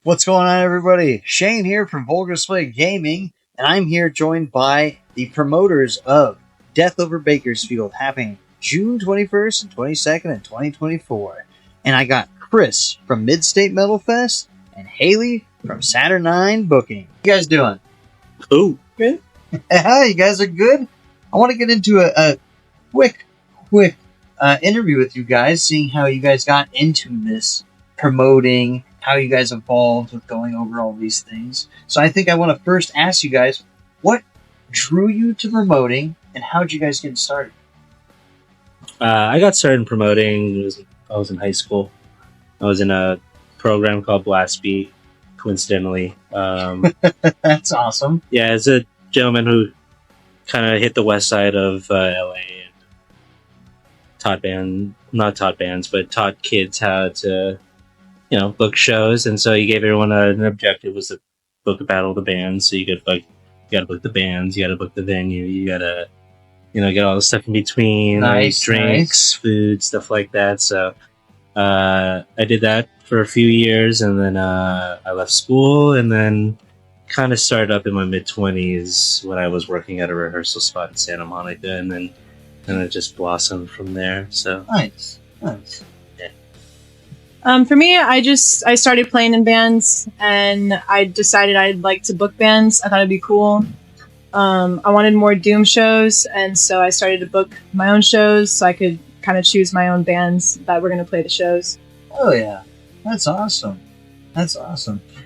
What's going on, everybody? Shane here from Vulgar Display Gaming, and I'm here joined by the promoters of Death Over Bakersfield, happening June 21st and 22nd in 2024. And I got Chris from Mid-State Metal Fest and Haley from Saturn 9 Booking. How you guys doing? Cool. Good. You guys are good? I want to get into a quick interview with you guys, seeing how you guys got into this promoting, how you guys evolved with going over all these things. So I think I want to first ask you guys, what drew you to promoting, and how did you guys get started? I got started in promoting. I was in high school. I was in a program called Blast Beat, coincidentally. That's awesome. Yeah, it's a gentleman who kind of hit the west side of LA and taught kids how to, book shows. And so he gave everyone an objective, was to book a battle of the bands. So you got to book the bands, you got to book the venue, you got to, get all the stuff in between, nice, like drinks, food, stuff like that. So I did that for a few years, and then I left school, and then kind of started up in my mid-20s when I was working at a rehearsal spot in Santa Monica, and then it just blossomed from there. So nice. Yeah. For me, I started playing in bands, and I decided I'd like to book bands. I thought it'd be cool. I wanted more Doom shows, and so I started to book my own shows so I could kind of choose my own bands that were going to play the shows. Oh yeah, that's awesome.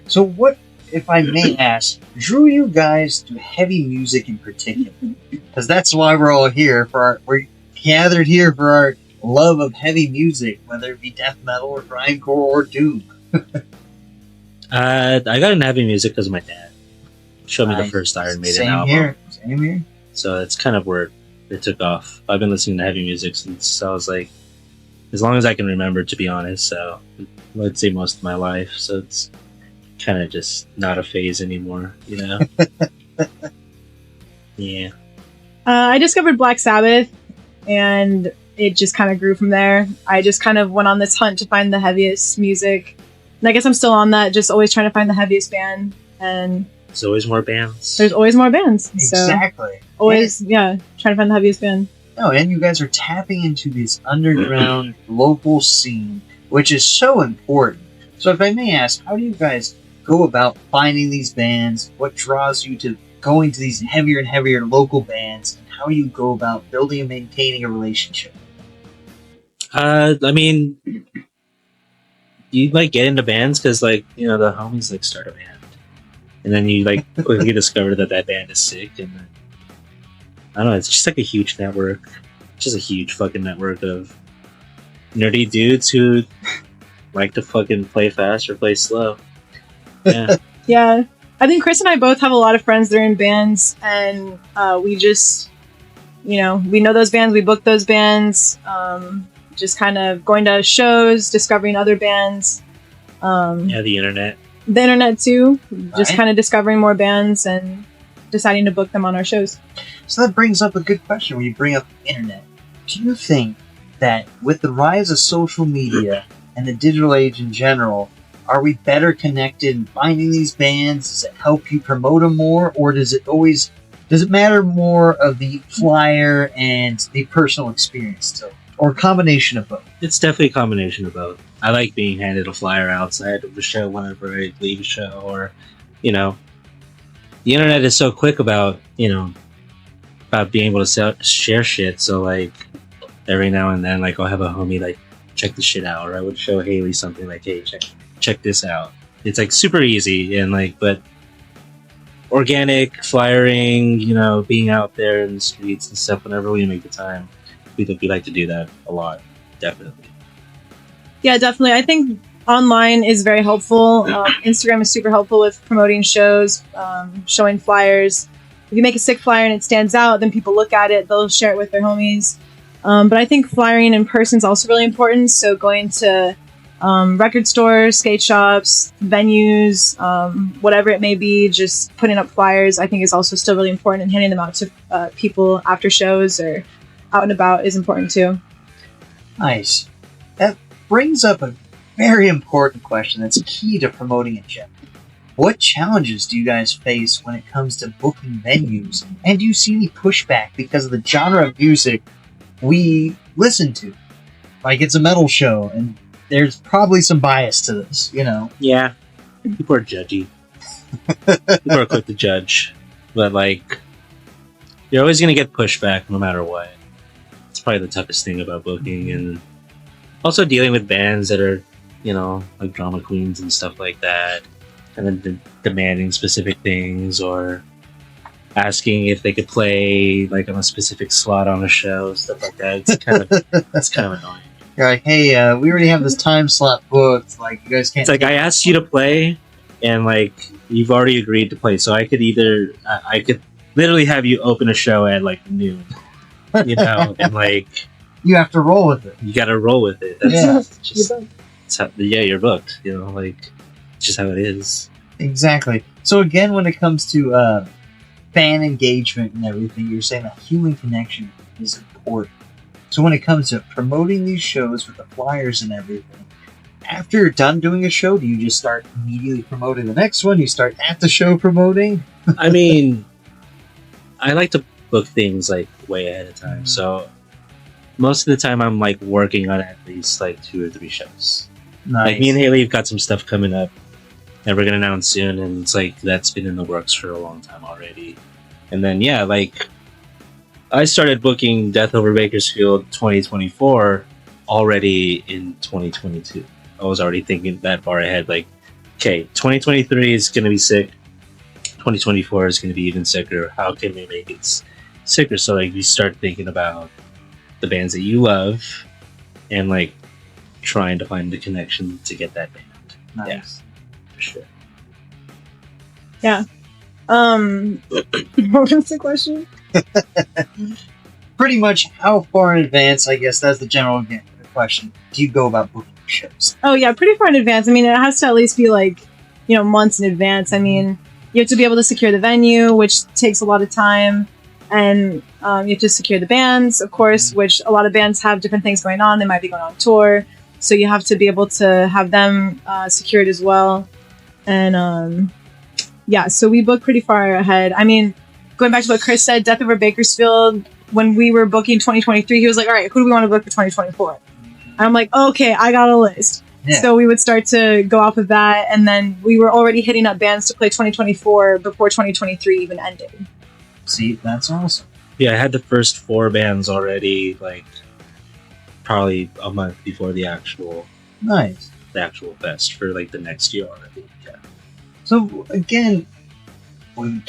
So what, if I may ask, drew you guys to heavy music in particular? Because that's why we're all here, we're gathered here for our love of heavy music, whether it be death metal or grindcore or doom. I got into heavy music because my dad showed me the first Iron Maiden album. Same here. So it's kind of where it took off. I've been listening to heavy music since I was like, as long as I can remember, to be honest. So I'd say most of my life. So it's kind of just not a phase anymore, Yeah. I discovered Black Sabbath, and it just kind of grew from there. I just kind of went on this hunt to find the heaviest music. And I guess I'm still on that, just always trying to find the heaviest band. And there's always more bands. There's always more bands. Exactly. So always, trying to find the heaviest band. No, and you guys are tapping into this underground local scene, which is so important. So if I may ask, how do you guys go about finding these bands? What draws you to going to these heavier and heavier local bands? And how do you go about building and maintaining a relationship? I mean, you get into bands because the homies start a band, and then you quickly discover that band is sick, and then I don't know, it's just a huge network, just a huge fucking network of nerdy dudes who like to fucking play fast or play slow. Yeah. Yeah, I think Chris and I both have a lot of friends that are in bands, and we just, we know those bands, we book those bands. Just kind of going to shows, discovering other bands. The internet. The internet too. Right. Just kind of discovering more bands and deciding to book them on our shows. So that brings up a good question when you bring up the internet. Do you think that with the rise of social media and the digital age in general, are we better connected in finding these bands? Does it help you promote them more? Or does it matter more of the flyer and the personal experience still? Or a combination of both? It's definitely a combination of both. I like being handed a flyer outside of the show whenever I leave a show, or, the internet is so quick about being able to share shit. So, every now and then, I'll have a homie, check the shit out, or I would show Haley something hey, check this out. It's, super easy, and, but organic flyering, being out there in the streets and stuff whenever we make the time. We like to do that a lot, definitely. Yeah, definitely. I think online is very helpful. Instagram is super helpful with promoting shows, showing flyers. If you make a sick flyer and it stands out, then people look at it, they'll share it with their homies. But I think flyering in person is also really important. So going to record stores, skate shops, venues, whatever it may be, just putting up flyers, I think is also still really important, and handing them out to people after shows or out and about is important too. Nice. That brings up a very important question that's key to promoting a genre. What challenges do you guys face when it comes to booking venues? And do you see any pushback because of the genre of music we listen to? Like, it's a metal show, and there's probably some bias to this, you know? Yeah. People are judgy. People are quick to judge. But, like, you're always going to get pushback no matter what. It's probably the toughest thing about booking. And also dealing with bands that are, you know, like drama queens and stuff like that. And then demanding specific things or asking if they could play, like, on a specific slot on a show, stuff like that. It's kind of annoying. You're like, hey, we already have this time slot booked. Like, you guys can't. It's like, I asked you to play, and, like, you've already agreed to play. So I could I could literally have you open a show at, like, noon, you know, and, like, you have to roll with it. You got to roll with it. That's Yeah. just, you're booked. You know, like, it's just how it is. Exactly. So again, when it comes to fan engagement and everything, you're saying that human connection is important. So when it comes to promoting these shows with the flyers and everything, after you're done doing a show, do you just start immediately promoting the next one? You start at the show promoting? I mean, I like to book things, like, way ahead of time. So most of the time I'm, like, working on at least, like, 2 or 3 shows. Nice. Like, me and Haley have got some stuff coming up and we're going to announce soon. And it's like, that's been in the works for a long time already. And then, yeah, like, I started booking Death Over Bakersfield 2024 already in 2022. I was already thinking that far ahead. Like, okay, 2023 is going to be sick. 2024 is going to be even sicker. How can we make it sicker? So, like, you start thinking about the bands that you love and, like, trying to find the connection to get that band. Nice. Yeah, for sure. Yeah. What was the question? Pretty much how far in advance, I guess that's the general question, do you go about booking shows? Oh yeah, pretty far in advance. I mean, it has to at least be like, you know, months in advance. I mean, you have to be able to secure the venue, which takes a lot of time, and you have to secure the bands, of course, which a lot of bands have different things going on. They might be going on tour, so you have to be able to have them secured as well. And yeah, so we book pretty far ahead. I mean, going back to what Chris said, Death Over Bakersfield, when we were booking 2023, he was like, all right, who do we want to book for 2024? And I'm like, okay, I got a list. Yeah. So we would start to go off of that, and then we were already hitting up bands to play 2024 before 2023 even ended. See, that's awesome. Yeah, I had the first 4 bands already, like, probably a month before the actual fest for, like, the next year already. Yeah. So again, we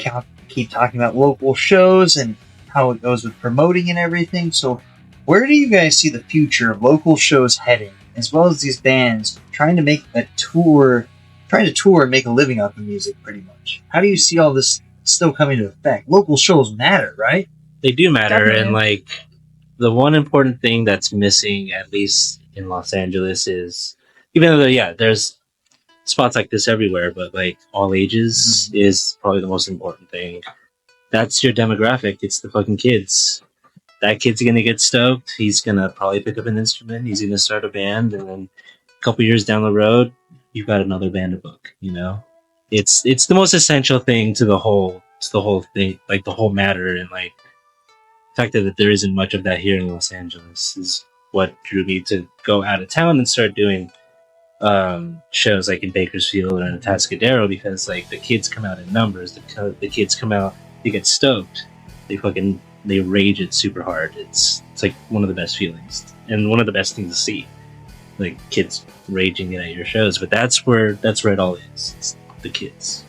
keep talking about local shows and how it goes with promoting and everything. So where do you guys see the future of local shows heading, as well as these bands trying to tour and make a living off of music, pretty much? How do you see all this still coming to effect? Local shows matter, right? They do matter. Definitely. And, like, the one important thing that's missing, at least in Los Angeles, is, even though, yeah, there's spots like this everywhere, but, like, all ages is probably the most important thing. That's your demographic. It's the fucking kids. That kid's gonna get stoked. He's gonna probably pick up an instrument. He's gonna start a band, and then a couple years down the road, you've got another band to book. You know, it's the most essential thing to the whole thing, like the whole matter, and, like, the fact that there isn't much of that here in Los Angeles is what drew me to go out of town and start doing shows like in Bakersfield or in Atascadero, because, like, the kids come out in numbers. The kids come out, they get stoked. They rage it super hard. It's like one of the best feelings and one of the best things to see, like, kids raging it at your shows. But that's where it all is. It's the kids.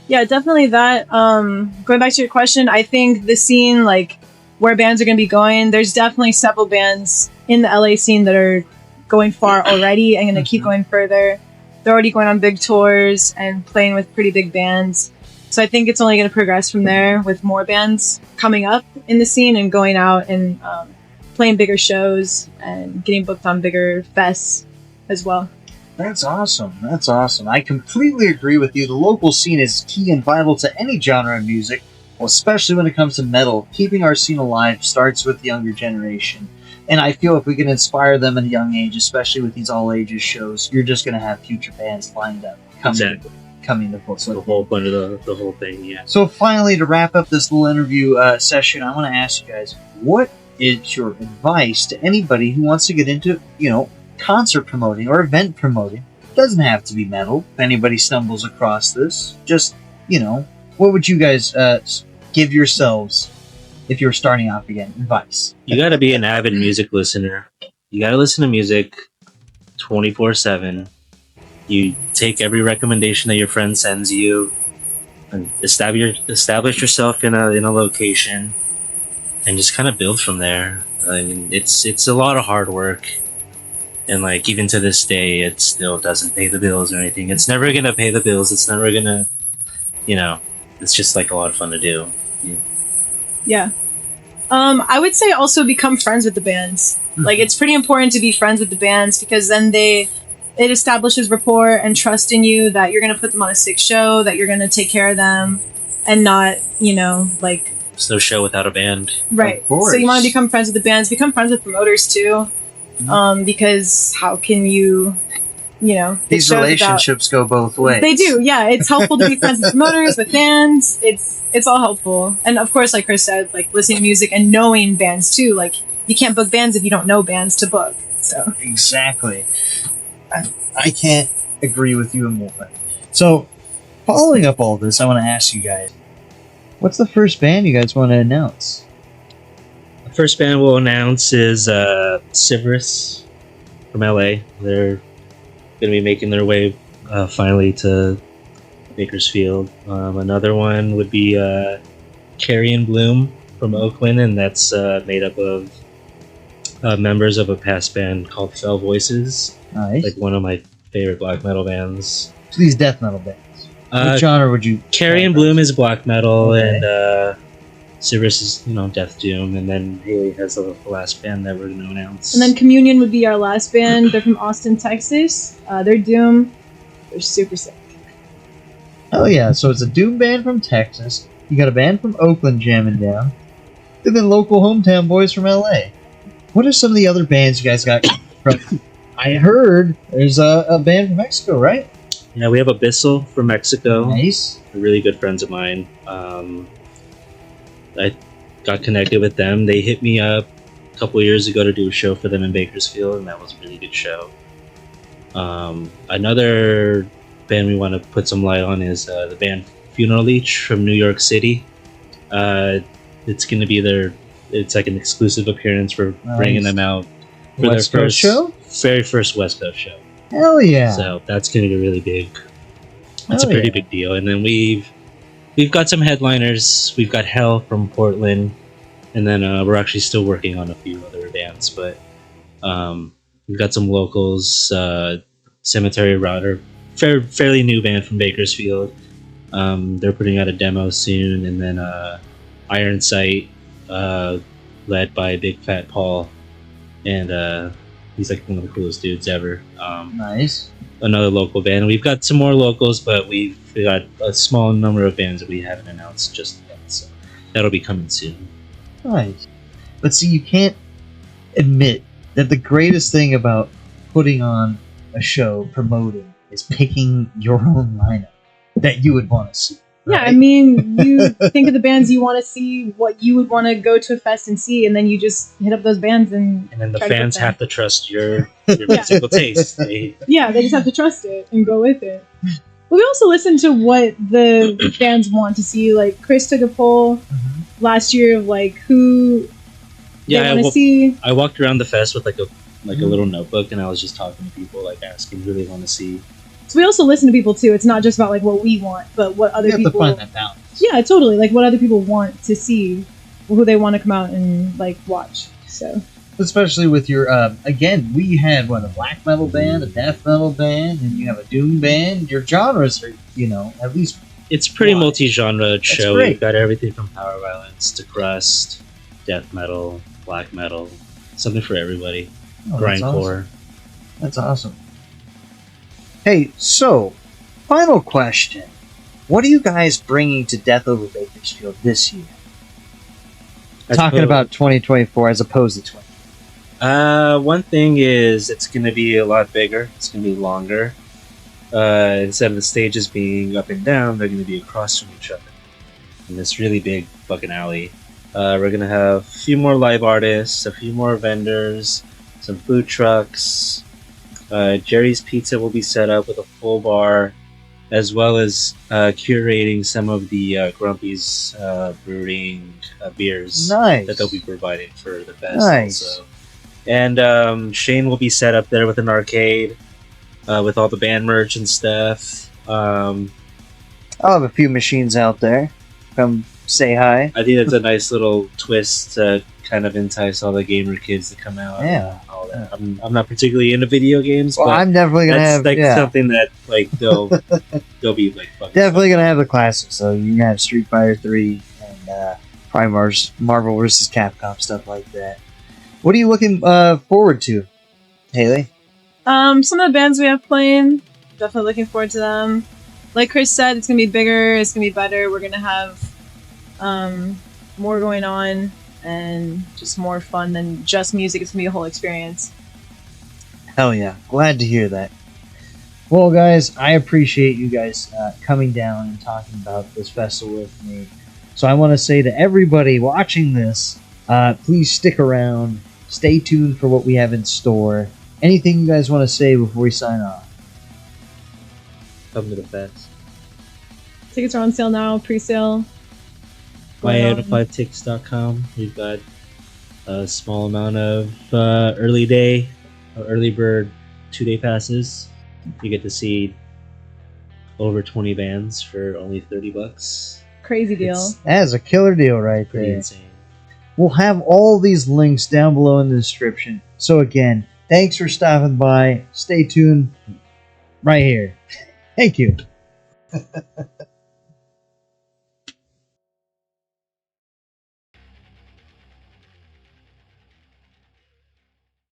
Yeah, definitely that. Going back to your question, I think the scene, like, where bands are going to be going, there's definitely several bands in the LA scene that are going far already and going to keep going further. They're already going on big tours and playing with pretty big bands. So I think it's only going to progress from there, with more bands coming up in the scene and going out and playing bigger shows and getting booked on bigger fests as well. That's awesome. That's awesome. I completely agree with you. The local scene is key and vital to any genre of music, well, especially when it comes to metal. Keeping our scene alive starts with the younger generation. And I feel if we can inspire them at a young age, especially with these all ages shows, you're just going to have future bands lined up coming to full. So the whole point of the whole thing, yeah. So finally, to wrap up this little interview session, I want to ask you guys, what is your advice to anybody who wants to get into, concert promoting or event promoting? It doesn't have to be metal. If anybody stumbles across this, just, what would you guys give yourselves if you're starting off again? Advice. You got to be an avid music listener. You got to listen to music 24/7. You take every recommendation that your friend sends you, and establish yourself in a location, and just kind of build from there. I mean, it's a lot of hard work, and like even to this day, it still doesn't pay the bills or anything. It's never gonna pay the bills. It's never gonna, it's just like a lot of fun to do. Yeah. I would say also become friends with the bands. Like, it's pretty important to be friends with the bands because then it establishes rapport and trust in you that you're going to put them on a sick show, that you're going to take care of them, and not, There's no show without a band. Right. So you want to become friends with the bands, become friends with promoters too, because how can you, these relationships go both ways. They do, yeah. It's helpful to be friends with promoters, with bands. It's all helpful. And of course, like Chris said, like listening to music and knowing bands too. Like, you can't book bands if you don't know bands to book. So exactly. I can't agree with you more. So, following up all this, I want to ask you guys, what's the first band you guys want to announce? The first band we'll announce is Civrus from LA. They're going to be making their way finally to Bakersfield. Another one would be Carrie & Bloom from Oakland, and that's made up of members of a past band called Fell Voices. Nice. Like one of my favorite black metal bands. So these death metal bands. What genre would you? Carrie & Bloom is black metal, okay. and Civrus is death doom, and then Haley has the last band that we're going to announce. And then Communion would be our last band. They're from Austin, Texas. They're doom. They're super sick. Oh yeah, so it's a doom band from Texas. You got a band from Oakland jamming down, and then local hometown boys from LA. What are some of the other bands you guys got from? I heard there's a band from Mexico, right? Yeah, we have Abyssal from Mexico. Nice. They're really good friends of mine. I got connected with them. They hit me up a couple years ago to do a show for them in Bakersfield, and that was a really good show. Another band we want to put some light on is the band Funeral Leech from New York City. It's going to be it's like an exclusive appearance. We're bringing them out for West their Coast show? Very first West Coast show. Hell yeah! So that's going to be really big. It's a pretty big deal. And then we've got some headliners. We've got Hell from Portland, and then we're actually still working on a few other bands. But we've got some locals. Cemetery Router, fairly new band from Bakersfield. They're putting out a demo soon, and then Iron Sight, led by Big Fat Paul, and he's like one of the coolest dudes ever. Nice. Another local band. We've got some more locals, but we got a small number of bands that we haven't announced just yet, so that'll be coming soon. Nice. But see, you can't admit that the greatest thing about putting on a show, promoting, is picking your own lineup that you would want to see. Yeah, right? I mean, you think of the bands you want to see, what you would want to go to a fest and see, and then you just hit up those bands and then the fans have to trust your musical taste. Yeah, they just have to trust it and go with it. But we also listen to what the fans want to see. Like, Chris took a poll last year of like who they want to see. I walked around the fest with like a little notebook, and I was just talking to people, like asking who they want to see. So we also listen to people too. It's not just about like what we want, but what other people. You have to find that balance. Yeah, totally. Like what other people want to see, who they want to come out and like watch. So. Especially with your again, we had a black metal band, a death metal band, and you have a doom band. Your genres are at least. It's pretty multi-genre show. Great. We've got everything from power violence to crust, death metal, black metal, something for everybody. Grindcore. That's awesome. Hey, so, final question. What are you guys bringing to Death Over Bakersfield this year? Talking about 2024 as opposed to 20. One thing is it's going to be a lot bigger. It's going to be longer. Instead of the stages being up and down, they're going to be across from each other in this really big fucking alley. We're going to have a few more live artists, a few more vendors, some food trucks. Jerry's Pizza will be set up with a full bar, as well as curating some of the Grumpy's brewing beers Nice. that they'll be providing for the fest. Nice. Also. And Shane will be set up there with an arcade with all the band merch and stuff. I'll have a few machines out there. Come say hi. I think that's a nice little twist to kind of entice all the gamer kids to come out. Yeah. And all that. I'm not particularly into video games, Well, but I'm definitely gonna that's have like yeah, something that like they'll be like fucking definitely gonna have the classics. So you can have Street Fighter 3 and probably Marvel vs. Capcom stuff like that. What are you looking forward to, Haley? Some of the bands we have playing, definitely looking forward to them. Like Chris said, it's gonna be bigger, it's gonna be better. We're gonna have more going on and just more fun than just music. It's gonna be a whole experience. Hell yeah. Glad to hear that. Well, guys, I appreciate you guys coming down and talking about this festival with me. So I want to say to everybody watching this, please stick around. Stay tuned for what we have in store. Anything you guys want to say before we sign off? come to the fest. Tickets are on sale now, pre-sale. MyAnifiedTix.com. We've got a small amount of early bird 2-day passes. You get to see over 20 bands for only $30. Crazy deal. That is a killer deal right Pretty there. insane. We'll have all these links down below in the description. So again, thanks for stopping by. Stay tuned right here. Thank you.